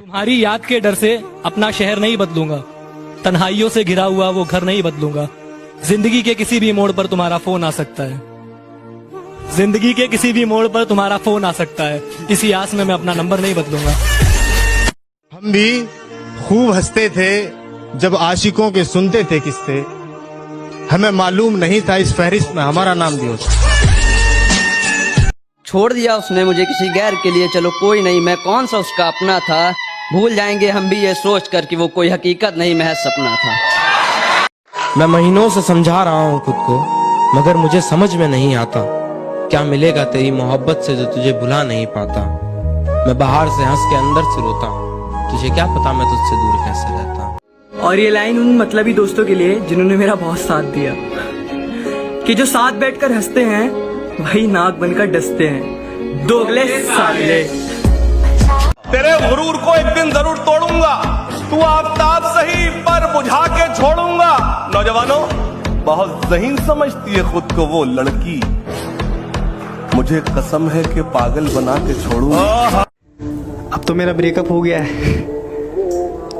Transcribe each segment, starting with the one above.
तुम्हारी याद के डर से अपना शहर नहीं बदलूंगा, तन्हाइयों से घिरा हुआ वो घर नहीं बदलूंगा। जिंदगी के किसी भी मोड़ पर तुम्हारा फोन आ सकता है, जिंदगी के किसी भी मोड़ पर तुम्हारा फोन आ सकता है। इसी आस में मैं अपना नंबर नहीं बदलूंगा। हम भी खूब हंसते थे जब आशिकों के सुनते थे किस्से, हमें मालूम नहीं था इस फहरिस्त में हमारा नाम भी होता। छोड़ दिया उसने मुझे किसी गैर के लिए, चलो कोई नहीं, मैं कौन सा उसका अपना था। भूल जाएंगे हम भी ये सोच कर कि वो कोई हकीकत नहीं महज सपना था। मैं महीनों से समझा रहा हूँ खुद को, मगर मुझे समझ में नहीं आता क्या मिलेगा तेरी मोहब्बत से जो तुझे भुला नहीं पाता। मैं बाहर से हंस के अंदर से रोता हूँ, तुझे क्या पता मैं तुझसे दूर कैसे रहता। और ये लाइन उन मतलबी दोस्तों के लिए जिन्होंने मेरा बहुत साथ दिया, कि जो साथ बैठकर हंसते हैं वही नाक बनकर डसते हैं। दोगले साले। तेरे गुरूर को एक दिन जरूर तोड़ूंगा, तू आफताब सही पर बुझा के छोड़ूंगा। नौजवानों, बहुत ज़हीन समझती है खुद को वो लड़की, मुझे कसम है कि पागल बना के छोड़ूंगा। अब तो मेरा ब्रेकअप हो गया है,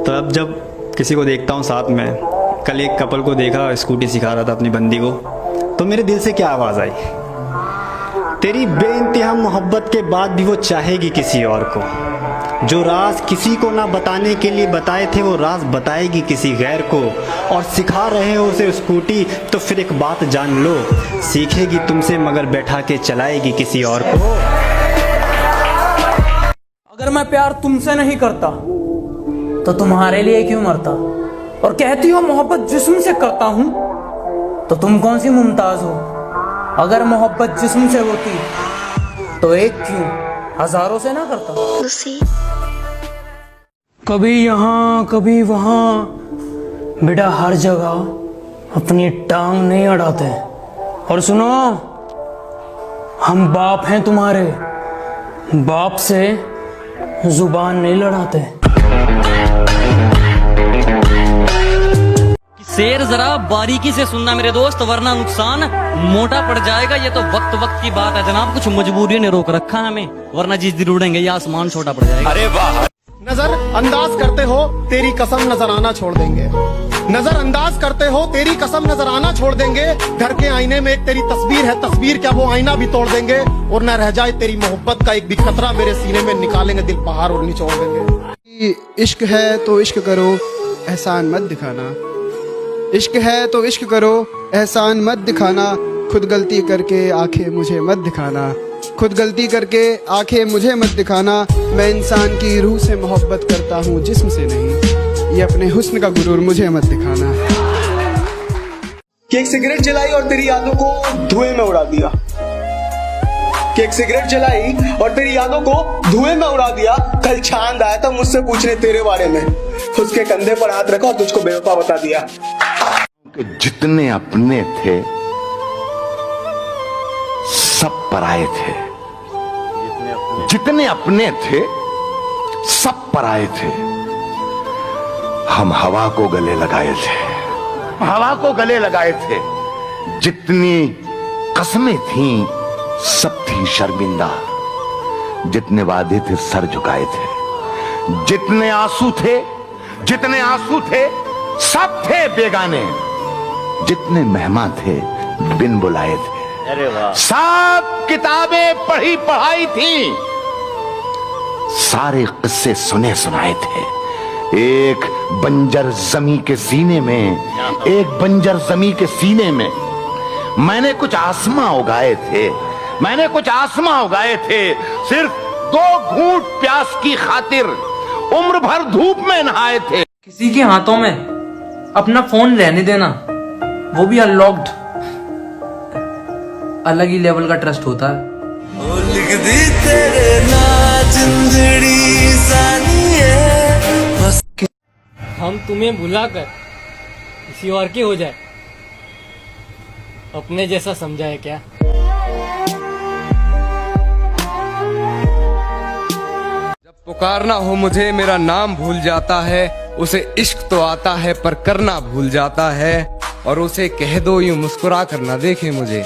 तो अब जब किसी को देखता हूँ साथ में, कल एक कपल को देखा स्कूटी सिखा रहा था अपनी बंदी को, तो मेरे दिल से क्या आवाज़ आई, तेरी बेइंतहा मोहब्बत के बाद भी वो चाहेगी किसी और को। जो राज किसी को ना बताने के लिए बताए थे वो राज बताएगी किसी गैर को। और सिखा रहे हो उसे स्कूटी तो फिर एक बात जान लो, सीखेगी तुमसे मगर बैठा के चलाएगी किसी और को। अगर मैं प्यार तुमसे नहीं करता तो तुम्हारे लिए क्यों मरता। और कहती हो मोहब्बत जिस्म से करता हूं, तो तुम कौन सी मुमताज हो। अगर मोहब्बत जिस्म से होती तो एक क्यों हजारों से ना करता। कभी यहाँ कभी वहाँ, बेटा हर जगह अपनी टांग नहीं अड़ाते। और सुनो, हम बाप हैं तुम्हारे, बाप से जुबान नहीं लड़ाते। शेर जरा बारीकी से सुनना मेरे दोस्त, वरना नुकसान मोटा पड़ जाएगा। ये तो वक्त वक्त की बात है जनाब, कुछ मजबूरी ने रोक रखा हमें, वरना जिस दिन उड़ेंगे ये आसमान छोटा पड़ जाएगा। अरे वाह। नजर अंदाज करते हो तेरी कसम नजर आना छोड़ देंगे, नजर अंदाज करते हो तेरी कसम नजर आना छोड़ देंगे। घर के आईने में एक तेरी तस्वीर है, तस्वीर क्या वो आईना भी तोड़ देंगे। और न रह जाए तेरी मोहब्बत का एक भी खतरा मेरे सीने में, निकालेंगे दिल पहाड़ और निचोड़ देंगे। इश्क है तो इश्क करो, एहसान मत दिखाना। इश्क है तो इश्क करो, एहसान मत दिखाना। खुद गलती करके आंखें मुझे मत दिखाना, खुद गलती करके आंखें मुझे मत दिखाना। मैं इंसान की रूह से मोहब्बत करता हूँ जिस्म से नहीं, ये अपने हुस्न का गुरूर मुझे मत दिखाना। कि एक सिगरेट जलाई और तेरी यादों को धुएं में उड़ा दिया, कि एक सिगरेट जलाई और तेरी यादों को धुएं में उड़ा दिया। कल चांद आया था मुझसे पूछने तेरे बारे में, उसके कंधे पर हाथ रखा और तुझको बेवफा बता दिया। जितने अपने थे सब पराये थे, जितने अपने थे सब पराये थे। हम हवा को गले लगाए थे, हवा को गले लगाए थे। जितनी कस्में थीं सब थी शर्मिंदा, जितने वादे थे सर झुकाए थे। जितने आंसू थे, जितने आंसू थे सब थे बेगाने, जितने मेहमान थे बिन बुलाए थे। अरे वाह। सब किताबें पढ़ी पढ़ाई थी, सारे किस्से सुने सुनाए थे। एक बंजर जमी के सीने में, एक बंजर जमी के सीने में मैंने कुछ आसमां उगाए थे, मैंने कुछ आसमां उगाए थे। सिर्फ 2 घूंट प्यास की खातिर उम्र भर धूप में नहाए थे। किसी के हाथों में अपना फोन रहने देना, वो भी अनलॉक्ड, अलग ही लेवल का ट्रस्ट होता है। लिख दी तेरे नाच हम तुम्हें भुलाकर किसी और के हो जाए, अपने जैसा समझा है क्या। जब पुकारना हो मुझे मेरा नाम भूल जाता है, उसे इश्क तो आता है पर करना भूल जाता है। और उसे कह दो यूं मुस्कुरा कर ना देखे मुझे,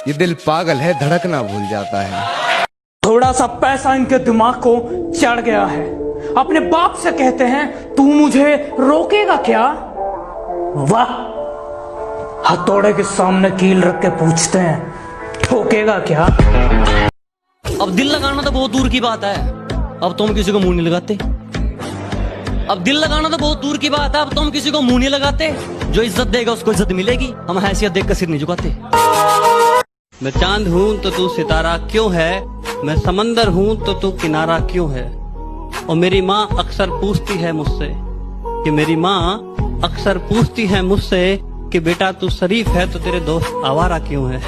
ये दिल पागल है धड़कना भूल जाता है। थोड़ा सा पैसा इनके दिमाग को चढ़ गया है अपने बाप से कहते हैं तू मुझे रोकेगा क्या? वाह, हथौड़े के सामने कील रख के पूछते हैं ठोकेगा क्या? अब दिल लगाना तो बहुत दूर की बात है, अब तुम किसी को मुंह नहीं लगाते। अब दिल लगाना तो बहुत दूर की बात है, अब तुम किसी को मुंह नहीं लगाते। जो इज्जत देगा उसको इज्जत मिलेगी, हम हैसियत देख कर सिर नहीं झुकाते। मैं चांद हूँ तो तू सितारा क्यों है, मैं समंदर हूँ तो तू किनारा क्यों है। और मेरी माँ अक्सर पूछती है मुझसे कि मेरी माँ अक्सर पूछती है मुझसे कि बेटा तू शरीफ है तो तेरे दोस्त आवारा क्यों है।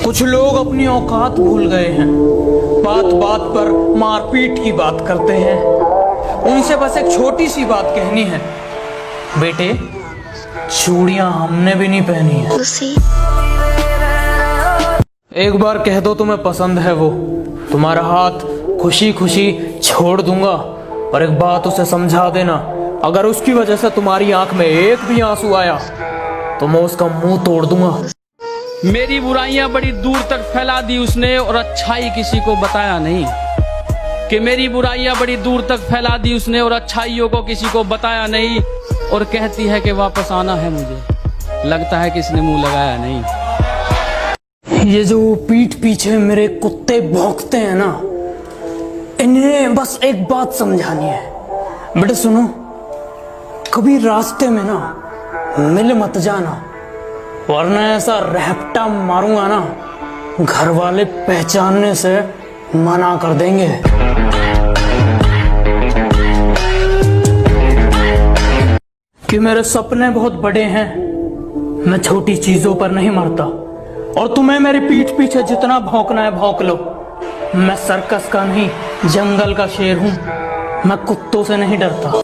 कुछ लोग अपनी औकात भूल गए हैं, बात बात पर मारपीट की बात करते हैं। उनसे बस एक छोटी सी बात कहनी है, बेटे चूड़ियां हमने भी नहीं पहनी है। एक बार कह दो तुम्हें पसंद है वो, तुम्हारा हाथ खुशी खुशी छोड़ दूंगा। और एक बात उसे समझा देना, अगर उसकी वजह से तुम्हारी आंख में एक भी आंसू आया तो मैं उसका मुंह तोड़ दूंगा। मेरी बुराइयां बड़ी दूर तक फैला दी उसने और अच्छाई किसी को बताया नहीं। कि मेरी बुराइयां बड़ी दूर तक फैला दी उसने और अच्छाइयों को किसी को बताया नहीं। और कहती है कि वापस आना है मुझे, लगता है किसने मुंह लगाया नहीं। ये जो पीठ पीछे मेरे कुत्ते भौंकते हैं ना, इन्हें बस एक बात समझानी है। बेटे सुनो, कभी रास्ते में ना मिल मत जाना, वरना ऐसा रहपटा मारूंगा ना घर वाले पहचानने से मना कर देंगे। कि मेरे सपने बहुत बड़े हैं, मैं छोटी चीजों पर नहीं मरता। और तुम्हें मेरी पीठ पीछे जितना भौंकना है भौंक लो, मैं सर्कस का नहीं जंगल का शेर हूं, मैं कुत्तों से नहीं डरता।